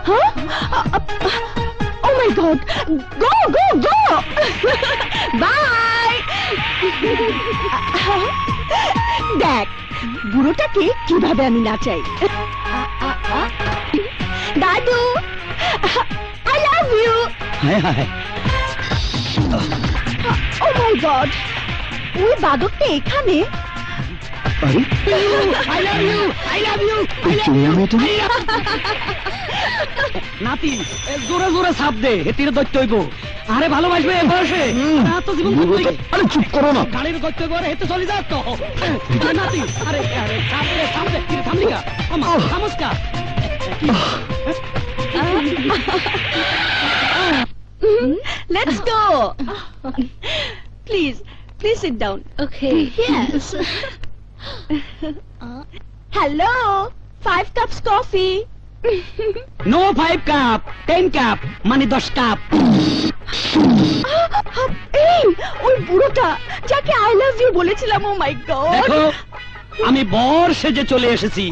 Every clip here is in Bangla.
Huh? Oh my God! Go, go, go! Bye! দেখ বুড়োটাকে কিভাবে আমি নাচাই। দাদু, I love you! Oh my God! ওই বাদকটা এখানে? I love you! I love you! নাতি জোরে জোরে ছাপ দে, হেতির দৈত্য হইব। আরে ভালোবাসবে বয়সে তো জীবন। আরে চুপ করো না, গাড়ির দৈত্য করে হেতে চলে যাস তো নাতি। আরে আরে ছাপ দে থামলিকা নমস্কার। Let's go! Please sit down. Okay. Yes. Hello, 5 cups coffee. No 5 cup, 10 cup, মানে 10 কাপ। এই ওই বুড়োটা যাকে I love you বলেছিলাম। Oh my God! দেখো আমি বর সেজে চলে এসেছি।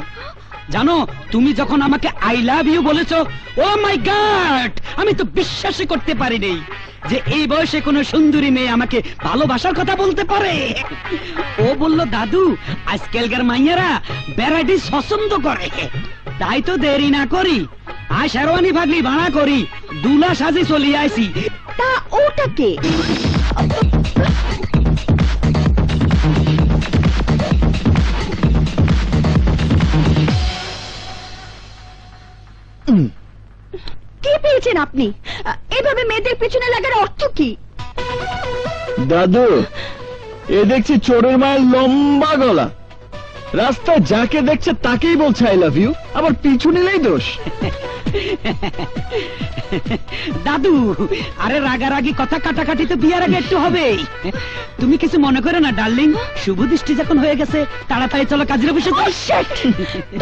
জানো তুমি যখন আমাকে আই লাভ ইউ বলেছো, ও মাই গড, আমি তো বিশ্বাসই করতে পারিনি যে এই বয়সে কোনো সুন্দরী মেয়ে আমাকে ভালোবাসার কথা বলতে পারে। ও বলল দাদু আজকালকার মাইয়ারা বেড়াটি পছন্দ করে, তাই তো দেরি না করি আয় শেরওয়ানি ভাগলি ভাড়া করি দুলা সাজে চলে আইছি। তা ওটাকে কি পেয়েছেন আপনি? এভাবে মেয়েদের পেছনে লাগার অর্থ কি? দাদু এ দেখছি চোরের মায়ের লম্বা গলা, রাস্তায় যাকে দেখছে তাকেই বলছে আই লাভ ইউ, আবার পিছু নিলেই দোষ। দাদু আরে রাগারাগি কথা কাটাকাটি তো বিয়ার আগে একটু হবেই। তুমি কিছু মনে করো না ডার্লিং, শুভ দৃষ্টি যখন হয়ে গেছে তাড়াতাড়ি চলো কাজের অফিসে।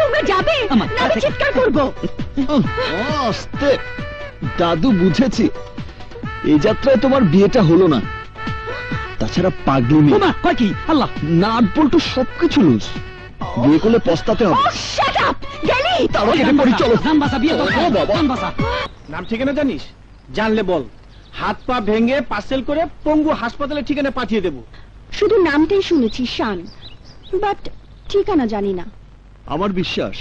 তোমরা যাবে নাকি চিৎকার করবো? আস্তে দাদু, বুঝেছি এই যাত্রায় তোমার বিয়েটা হলো না, তাছাড়া পাগলি মেয়ে কয় কি আল্লাহ নাট বল্টু সবকিছু লুজ, বিয়ে করলে পস্তাতে হবে। নাম ঠিকানা জানিস? জানলে বল, হাত পা ভেঙে পার্সেল করে পঙ্গু হাসপাতালে ঠিকানা পাঠিয়ে দেব। শুধু নামটাই শুনেছি শান, বাট ঠিকানা জানি না। আমার বিশ্বাস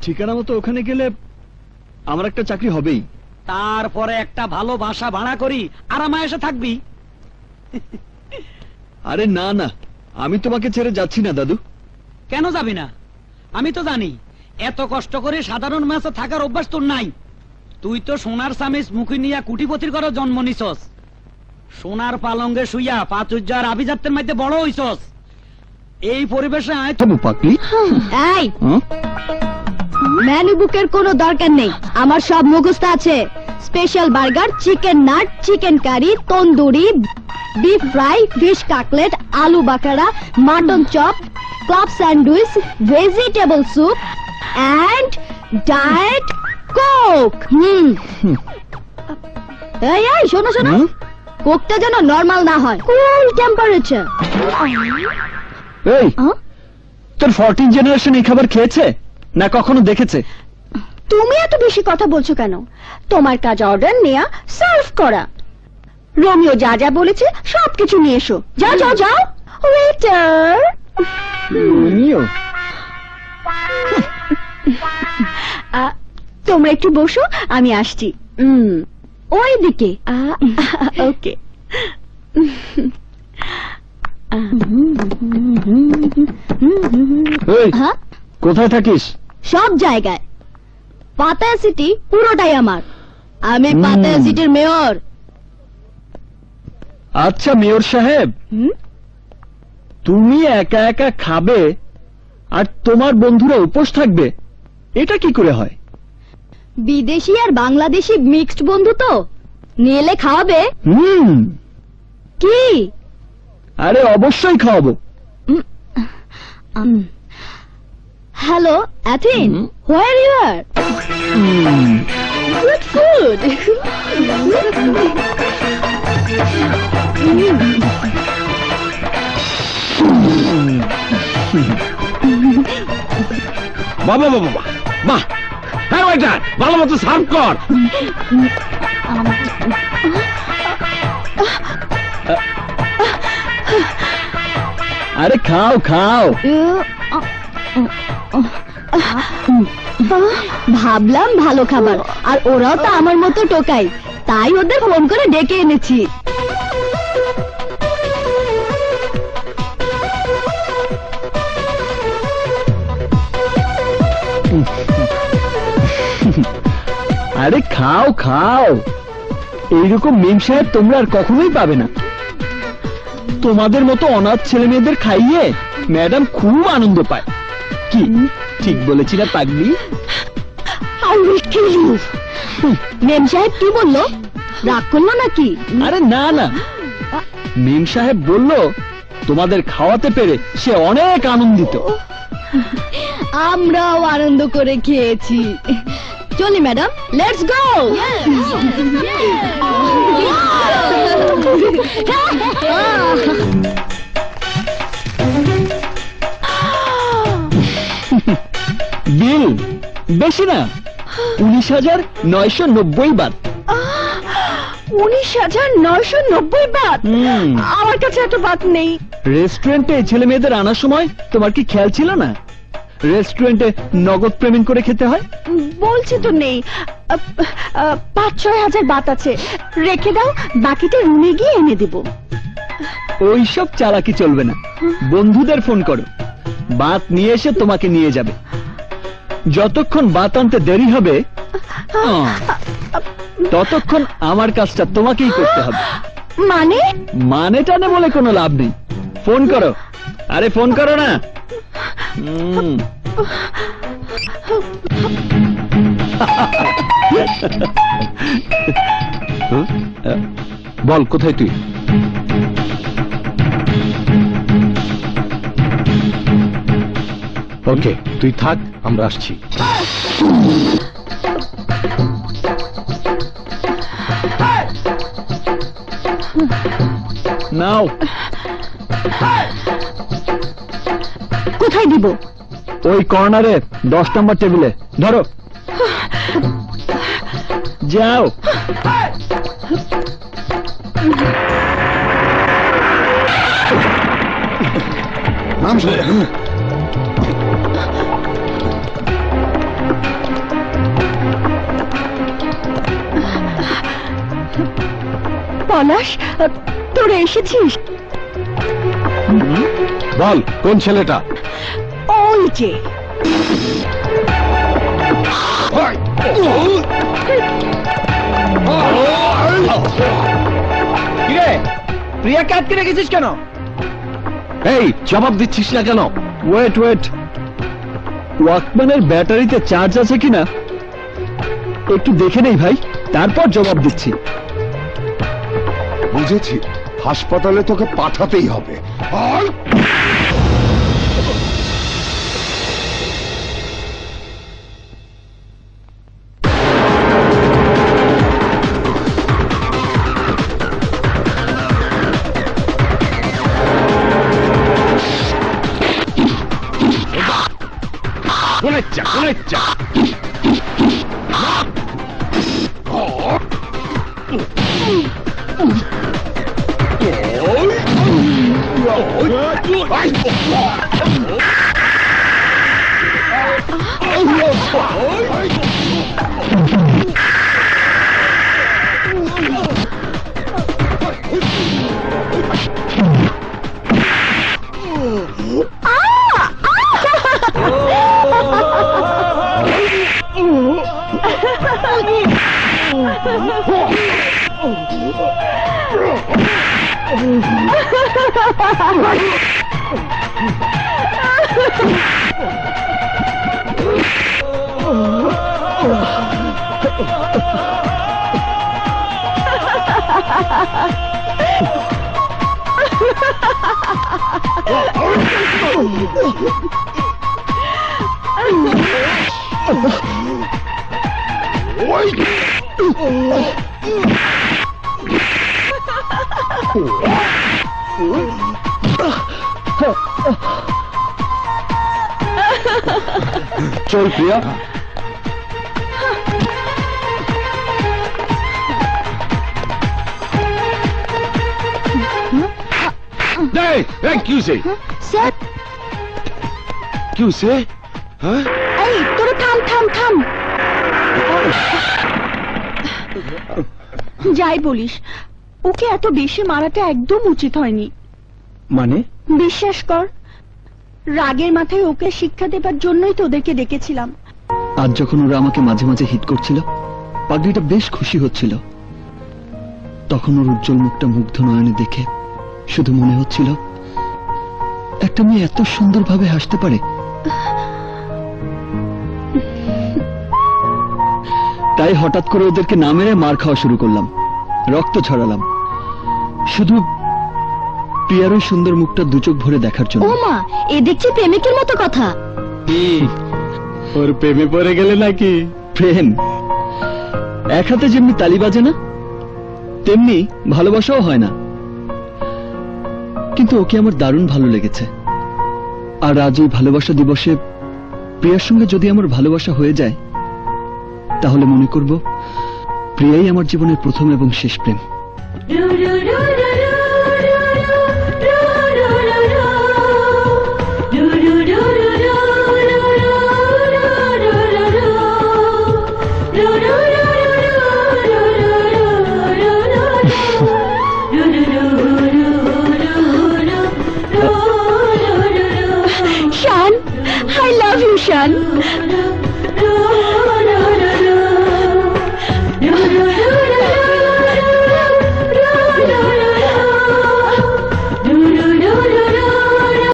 ঠিকানা মতো ওখানে গেলে আমার একটা চাকরি হবেই। তারপরে একটা ভালো বাসা ভাড়া করি আরামায় এসে থাকবি। আরে না না, আমি তোমাকে ছেড়ে যাচ্ছি না দাদু। কেন যাবি না? আমি তো জানি এত কষ্ট করে সাধারণ মাসে থাকার অভ্যাস তোর নাই। তুই তো সোনার সামিস মুখে নিয়া কুটিপতির ঘরে জন্ম নিছস, সোনার পালঙ্গে শুইয়া পাচুর্যার আভিজাত্যের মধ্যে বড় হইছস। এই পরিবেশে এই মেনু বুকের কোনো দরকার নেই, আমার সব মুখস্থ আছে। Special burger, chicken nut, chicken curry, tandoori, beef fry, fish cutlet, আলু বাকারা, mutton chop, club sandwich, vegetable soup and diet Coke. এই এই শোনো শোনো, কোকটা যেন নরমাল না হয়, কুল টেম্পারেচার। এই তোর 14 জেনারেশন এই খাবার খেয়েছে না কখনো দেখেছে? তুমি এত বেশি কথা বলছো কেন? তোমার কাজ অর্ডার নেয়া, সার্ভ করা। রোমিও যা যা বলেছে সবকিছু নিয়ে এসো। যাও যাও যাও। ওয়েটার। রোমিও, তোমরা একটু বসো, আমি আসছি। ওই দিকে। ওকে। কোথায় থাকিস? সব জায়গায়। পাতায়া সিটি পুরোটাই আমার, আমি পাতায়া সিটির মেয়র। আচ্ছা মেয়র সাহেব, তুমি একা একা খাবে আর তোমার বন্ধুরা উপোস থাকবে, এটা কি করে হয়? বিদেশি আর বাংলাদেশি মিক্সড বন্ধু তো, নিয়ে খাওয়াবে। কি? আরে অবশ্যই খাওয়াবো। হ্যালো অ্যাথিন, where you are? Good food. বাবা বাবা বাহ, হ্যাঁ এটা ভালো মতো সার্ভ কর। আরে খাও খাও। ভাবলাম ভালো খাবার, আর ওরাও তো আমার মতো টোকাই, তাই ওদের ফোন করে ডেকে এনেছি। আরে খাও খাও, এইরকম মেম সাহেব তোমরা আর কখনোই পাবে না। তোমাদের মতো অনাথ ছেলে মেয়েদের খাইয়ে ম্যাডাম খুব আনন্দ পায়। কি ঠিক বলেছি না পাগলি? মেম সাহেব কি বললো? রাগ করলো নাকি? আরে না না, মেম সাহেব বলল তোমাদের খাওয়াতে পেরে সে অনেক আনন্দিত। আমরাও আনন্দ করে খেয়েছি। চলি ম্যাডাম, লেটস গো। বিল বেশি না, 19,990 বাদ। 19,990 বাদ? আমার কাছে এত বাদ নেই। রেস্টুরেন্টে ছেলে মেয়েদের আনার সময় তোমার কি খেয়াল ছিল না রেস্টুরেন্টে নগদ পেমেন্ট করে খেতে হয়? বলছি তো নেই। 5-6 হাজার বাত আছে, রেখে দাও, বাকিটা রুমে গিয়ে এনে দেব। ওইসব চালাকি চলবে না, বন্ধুদের ফোন করো, বাত নিয়ে এসে তোমাকে নিয়ে যাবে। যতক্ষণ বাত আনতে দেরি হবে ততক্ষণ আমার কাজটা তোমাকেই করতে হবে। মানে টানে বলে কোনো লাভ নেই। ফোন করো, আরে ফোন করো না। বল কোথায় তুই? ওকে তুই থাক, আমরা আসছি। নাও। কোথায় দিব? ওই কর্নারে 10 নম্বর টেবিলে ধরো। যাও। পলাশ, তোরা এসেছিস? বল কোন ছেলেটা? ওই যে। কিরে প্রিয়াকে আটকে রেখেছিস কেন? এই জবাব দিচ্ছিস না কেন? ওয়েট ওয়েট, ওয়াকম্যানের ব্যাটারিতে চার্জ আছে কিনা একটু দেখে নেই ভাই, তারপর জবাব দিচ্ছি। বুঝেছি, হাসপাতালে তোকে পাঠাতেই হবে। চল প্রিয়া। এই কি হইছে? স্যার কি হইছে? হ্যাঁ এই তোরা থাম থাম থাম যাই বলিস ওকে এত বেশি মারাটা একদম উচিত হয়নি। মানে বিশ্বাস কর রাগের মাথায় ওকে শিক্ষা দেবার জন্যই তো ওদেরকে ডেকেছিলাম। আজ যখন ওরা আমাকে মাঝে মাঝে হিট করছিল, পাগড়িটা বেশ খুশি হচ্ছিল, তখন ওর উজ্জ্বল মুখটা মুগ্ধ নয়নে দেখে শুধু মনে হচ্ছিল একটা মেয়ে এত সুন্দরভাবে হাসতে পারে। তাই হঠাৎ করে ওদেরকে না মেরে মার খাওয়া শুরু করলাম, রক্ত ছড়ালাম, শুধু প্রিয়ার ওই সুন্দর মুখটা দু চোখ ভরে দেখার জন্য। ও মা এ দেখছি প্রেমিকের মতো কথা। ওর প্রেমে পড়ে গেলে নাকি? প্রেম এক হাতে যেমনি তালি বাজে না, তেমনি ভালোবাসাও হয় না। কিন্তু ওকে আমার দারুণ ভালো লেগেছে। আর আজ ওই ভালোবাসা দিবসে প্রিয়ার সঙ্গে যদি আমার ভালোবাসা হয়ে যায়, তাহলে মনে করব প্রিয়াই আমার জীবনের প্রথম এবং শেষ প্রেম। শান, I love you, Shan.